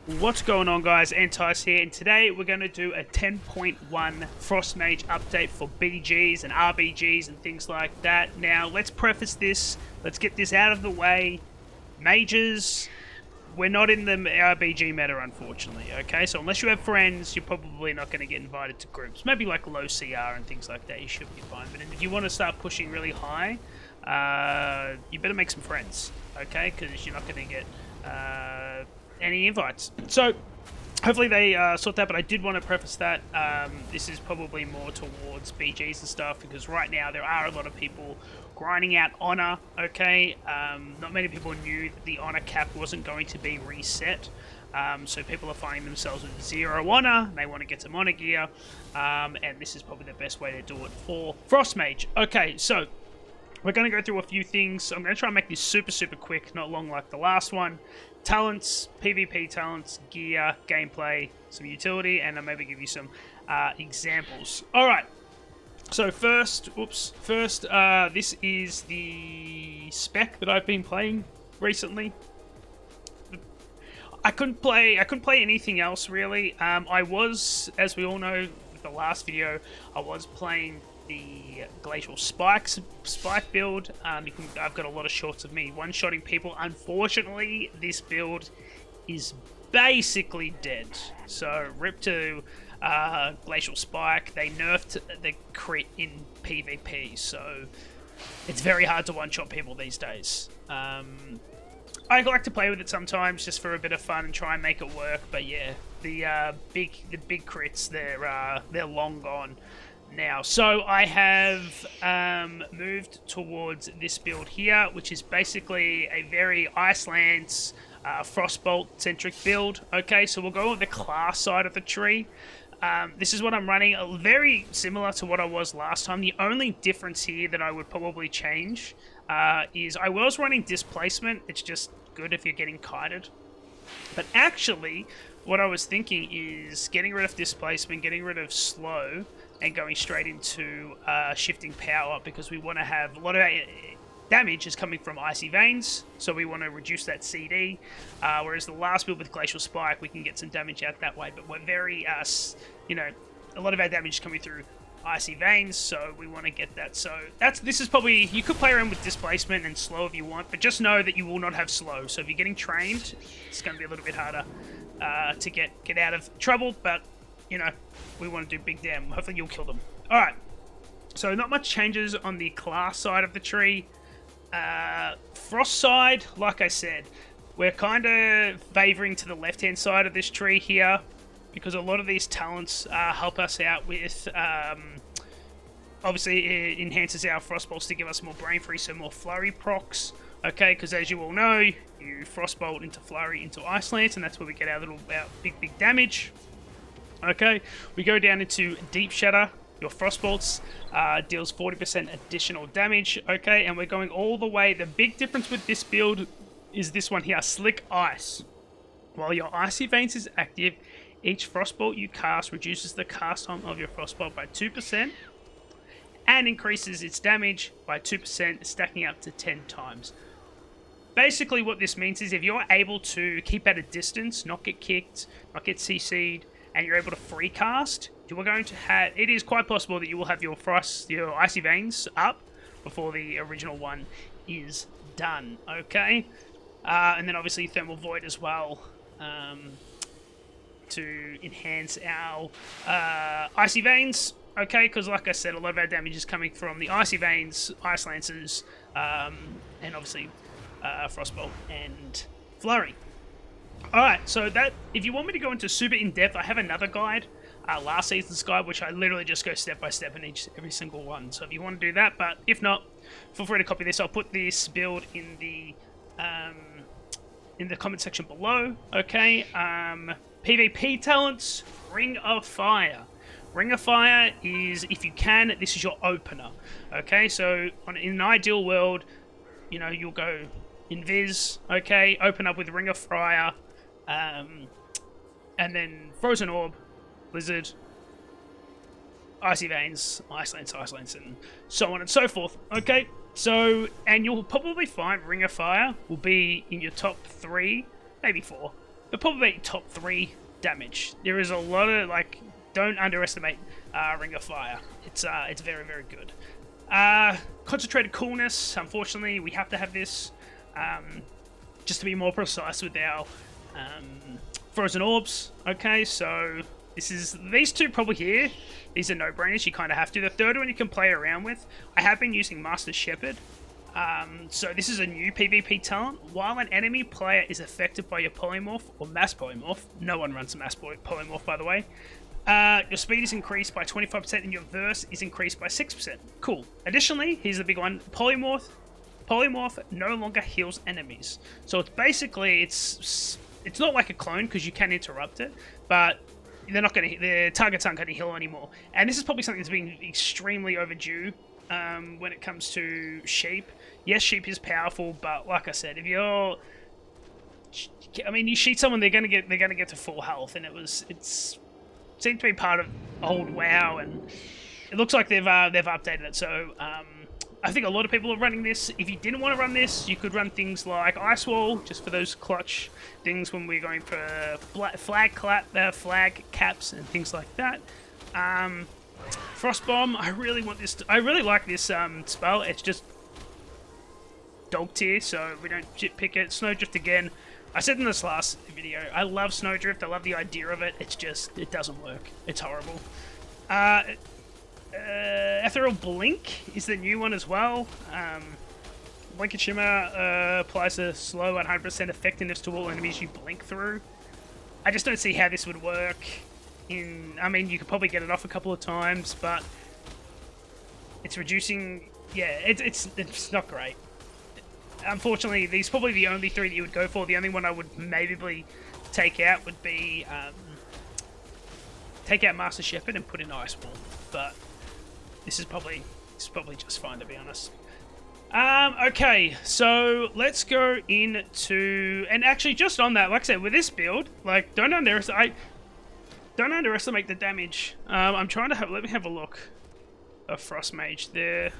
What's going on, guys? Entice here, and today we're going to do a 10.1 Frost Mage update for BGs and RBGs and things like that. Now, let's preface this. Let's get this out of the way. Mages, we're not in the RBG meta, unfortunately, okay? So unless you have friends, you're probably not going to get invited to groups. Maybe like low CR and things like that, you should be fine. But if you want to start pushing really high, you better make some friends, okay? Because you're not going to get any invites. So hopefully they sort that, but I did want to preface that this is probably more towards BGs and stuff, because right now there are a lot of people grinding out honor, okay? Not many people knew that the honor cap wasn't going to be reset, so people are finding themselves with 0 honor. They want to get some honor gear, and this is probably the best way to do it for Frost Mage. Okay, so we're going to go through a few things. I'm going to try and make this super quick, not long like the last one. Talents, PvP talents, gear, gameplay, some utility, and I'll maybe give you some examples. Alright, so first, this is the spec that I've been playing recently. I couldn't play anything else really. I was, as we all know with the last video, I was playing the Glacial Spike build. I've got a lot of shots of me one-shotting people. Unfortunately, this build is basically dead. So, rip to Glacial Spike. They nerfed the crit in PvP, so it's very hard to one-shot people these days. I like to play with it sometimes just for a bit of fun and try and make it work, but yeah, the big crits, they're long gone now. So I have moved towards this build here, which is basically a very Iceland's Frostbolt centric build. Okay, so we'll go with the class side of the tree. This is what I'm running, very similar to what I was last time. The only difference here that I would probably change is I was running displacement. It's just good if you're getting kited. But actually, what I was thinking is getting rid of displacement, getting rid of slow, and going straight into shifting power, because we want to have a lot of our damage is coming from Icy Veins, so we want to reduce that CD, whereas the last build with Glacial Spike, we can get some damage out that way, but we're very, a lot of our damage is coming through Icy Veins, so we want to get that. So this is probably, you could play around with displacement and slow if you want, but just know that you will not have slow, so if you're getting trained, it's going to be a little bit harder to get out of trouble, but you know, we want to do big damn. Hopefully you'll kill them. Alright, so not much changes on the class side of the tree. Frost side, like I said, we're kind of favoring to the left-hand side of this tree here, because a lot of these talents help us out with, obviously it enhances our Frostbolts to give us more brain freeze, so more flurry procs. Okay, because as you all know, you Frostbolt into flurry into Iceland, and that's where we get our little big damage. Okay, we go down into Deep Shatter. Your Frostbolts deals 40% additional damage. Okay, and we're going all the way. The big difference with this build is this one here, Slick Ice. While your Icy Veins is active, each Frostbolt you cast reduces the cast time of your Frostbolt by 2% and increases its damage by 2%, stacking up to 10 times. Basically what this means is if you're able to keep at a distance, not get kicked, not get CC'd, and you're able to free cast, you are going to have, it is quite possible that you will have your Icy Veins up before the original one is done, okay? And then obviously Thermal Void as well, to enhance our Icy Veins, okay? Because like I said, a lot of our damage is coming from the Icy Veins, Ice Lancers, and obviously Frostbolt and Flurry. Alright, so that, if you want me to go into super in-depth, I have another guide, last season's guide, which I literally just go step by step in every single one. So if you want to do that, but if not, feel free to copy this. I'll put this build in the comment section below. Okay, PvP talents, Ring of Fire. Ring of Fire is, if you can, this is your opener. Okay, so in an ideal world, you know, you'll go Invis, okay, open up with Ring of Fire, and then Frozen Orb, Blizzard, Icy Veins, Icelands, and so on and so forth, okay? So, and you'll probably find Ring of Fire will be in your top 3, maybe 4, but probably top 3 damage. There is a lot of, like, don't underestimate Ring of Fire. It's very, very good. Concentrated Coolness, unfortunately, we have to have this, just to be more precise with our Frozen Orbs. Okay, so these two probably here, these are no-brainers, you kind of have to. The third one you can play around with. I have been using Master Shepherd. So this is a new PvP talent. While an enemy player is affected by your polymorph or mass polymorph, no one runs a mass polymorph, by the way, your speed is increased by 25% and your verse is increased by 6%. Cool. Additionally, here's the big one, polymorph no longer heals enemies. So it's basically, it's not like a clone because you can interrupt it, but the targets aren't going to heal anymore. And this is probably something that's been extremely overdue when it comes to sheep. Yes, sheep is powerful, but like I said, if you shoot someone, they're gonna get to full health, and it seemed to be part of old WoW, and it looks like they've updated it. So I think a lot of people are running this. If you didn't want to run this, you could run things like Ice Wall, just for those clutch things when we're going for flag caps and things like that. Frostbomb, I really like this spell. It's just dog tier, so we don't pick it. Snowdrift again. I said in this last video, I love Snowdrift. I love the idea of it. It's just, it doesn't work. It's horrible. Ethereal Blink is the new one as well. Blink and Shimmer applies a slow 100% effectiveness to all enemies you blink through. I just don't see how this would work. You could probably get it off a couple of times, but it's reducing. Yeah, it's not great. Unfortunately, these are probably the only 3 that you would go for. The only one I would maybe take out would be take out Master Shepherd and put in Ice Wall. But this is probably just fine, to be honest. Okay, so let's go into, and actually just on that, like I said, with this build, like don't underestimate the damage. I'm trying to let me have a look. A Frost Mage there.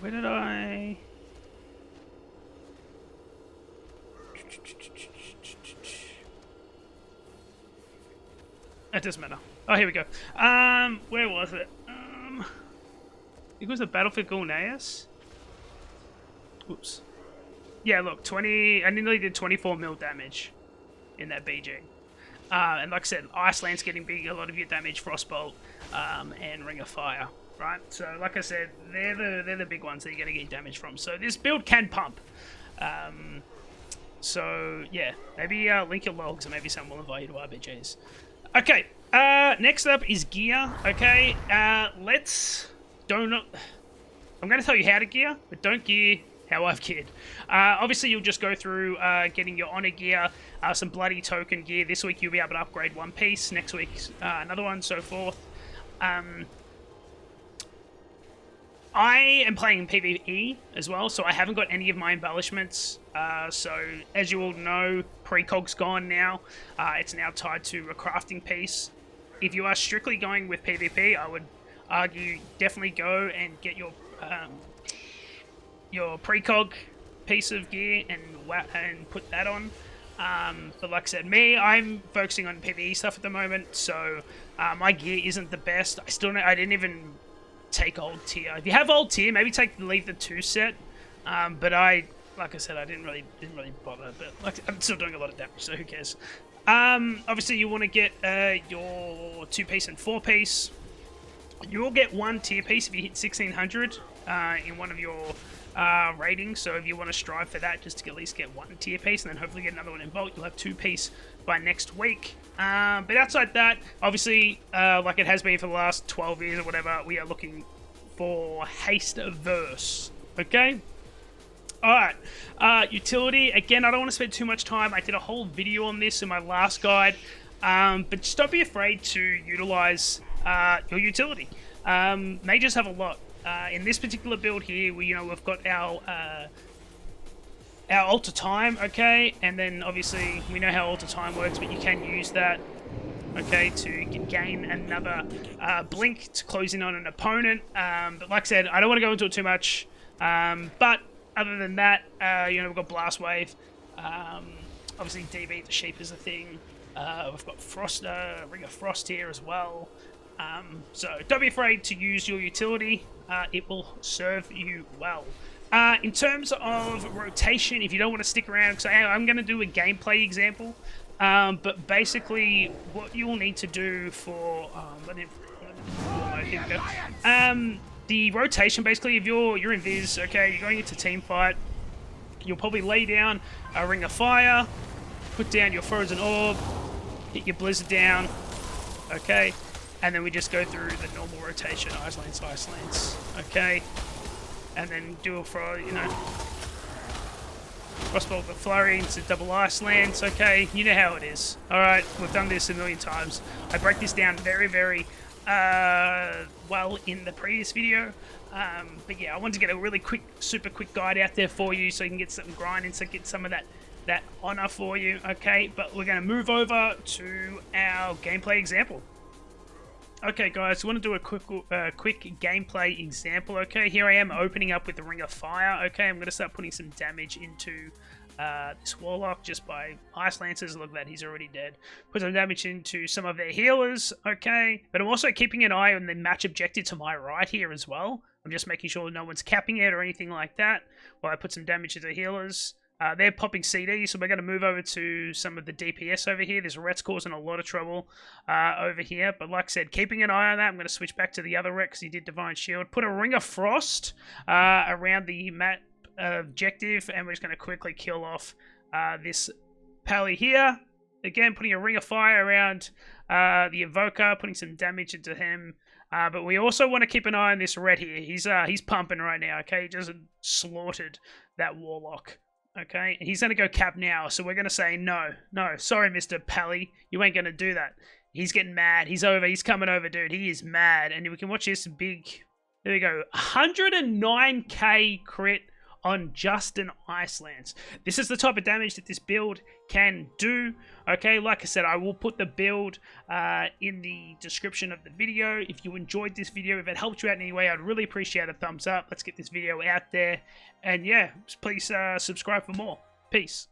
Where did I? It doesn't matter. Oh, here we go. Where was it? It was the Battlefield Gulneas. Oops. Yeah, look, 20. I nearly did 24 mil damage in that BG. And like I said, Iceland's getting big. A lot of your damage, Frostbolt, and Ring of Fire. Right, so like I said, they're the big ones that you're going to get damage from. So this build can pump. So yeah, maybe link your logs and maybe someone will invite you to RBGs. Okay, next up is gear. Okay, I'm going to tell you how to gear, but don't gear how I've geared. Obviously, you'll just go through getting your honor gear, some bloody token gear. This week you'll be able to upgrade one piece. Next week another one, so forth. I am playing PvE as well, so I haven't got any of my embellishments. So, as you all know, precog's gone now. It's now tied to a crafting piece. If you are strictly going with PvP, I would argue definitely go and get your precog piece of gear and put that on. But like I said, I'm focusing on PvE stuff at the moment, so my gear isn't the best. I didn't even take old tier. If you have old tier, maybe leave the 2 set. But like I said, I didn't really bother. But I'm still doing a lot of damage, so who cares? Obviously, you want to get your 2-piece and 4-piece. You will get 1 tier piece if you hit 1600 in one of your ratings. So if you want to strive for that, just to at least get 1 tier piece, and then hopefully get another one in Vault, you'll have 2-piece by next week. But outside that, obviously, like it has been for the last 12 years or whatever, we are looking for Haste Verse. Okay? Alright. Utility. Again, I don't want to spend too much time. I did a whole video on this in my last guide. But just don't be afraid to utilize your utility. Mages have a lot. In this particular build here, we've got our alter time, okay, and then obviously we know how alter time works, but you can use that, okay, to gain another blink to close in on an opponent. But like I said, I don't want to go into it too much. But other than that, we've got Blast Wave. Obviously, DB the sheep is a thing. We've got Frost, Ring of Frost here as well. So don't be afraid to use your utility. It will serve you well. In terms of rotation, if you don't want to stick around, because I'm going to do a gameplay example, but basically what you'll need to do for... here we go. The rotation, basically, if you're in Viz, okay, you're going into team fight, you'll probably lay down a Ring of Fire, put down your Frozen Orb, hit your Blizzard down, okay, and then we just go through the normal rotation, Ice Lance, okay, and then do it for, you know, Frostbolt the Flurry into double Ice Lance, okay, you know how it is. Alright, we've done this a million times. I break this down very, very well in the previous video, but yeah, I wanted to get a really quick, super quick guide out there for you so you can get some grinding, so get some of that honor for you, okay? But we're going to move over to our gameplay example. Okay, guys, I want to do a quick gameplay example, okay? Here I am opening up with the Ring of Fire, okay? I'm going to start putting some damage into this Warlock just by Ice Lancers. Look at that, he's already dead. Put some damage into some of their healers, okay? But I'm also keeping an eye on the match objective to my right here as well. I'm just making sure no one's capping it or anything like that while I put some damage into the healers. They're popping CD, so we're going to move over to some of the DPS over here. This Ret's causing a lot of trouble over here. But like I said, keeping an eye on that. I'm going to switch back to the other Ret because he did Divine Shield. Put a Ring of Frost around the map objective, and we're just going to quickly kill off this Pally here. Again, putting a Ring of Fire around the Evoker, putting some damage into him. But we also want to keep an eye on this Ret here. He's pumping right now, okay? He just slaughtered that Warlock. Okay, he's going to go cap now, so we're going to say, no, sorry, Mr. Pally, you ain't going to do that. He's getting mad. He's coming over, dude. He is mad. And we can watch this big, there we go, 109k crit on just an Ice Lance. This is the type of damage that this build can do. Okay, like I said, I will put the build in the description of the video. If you enjoyed this video, if it helped you out in any way, I'd really appreciate a thumbs up. Let's get this video out there. And yeah, please subscribe for more. Peace.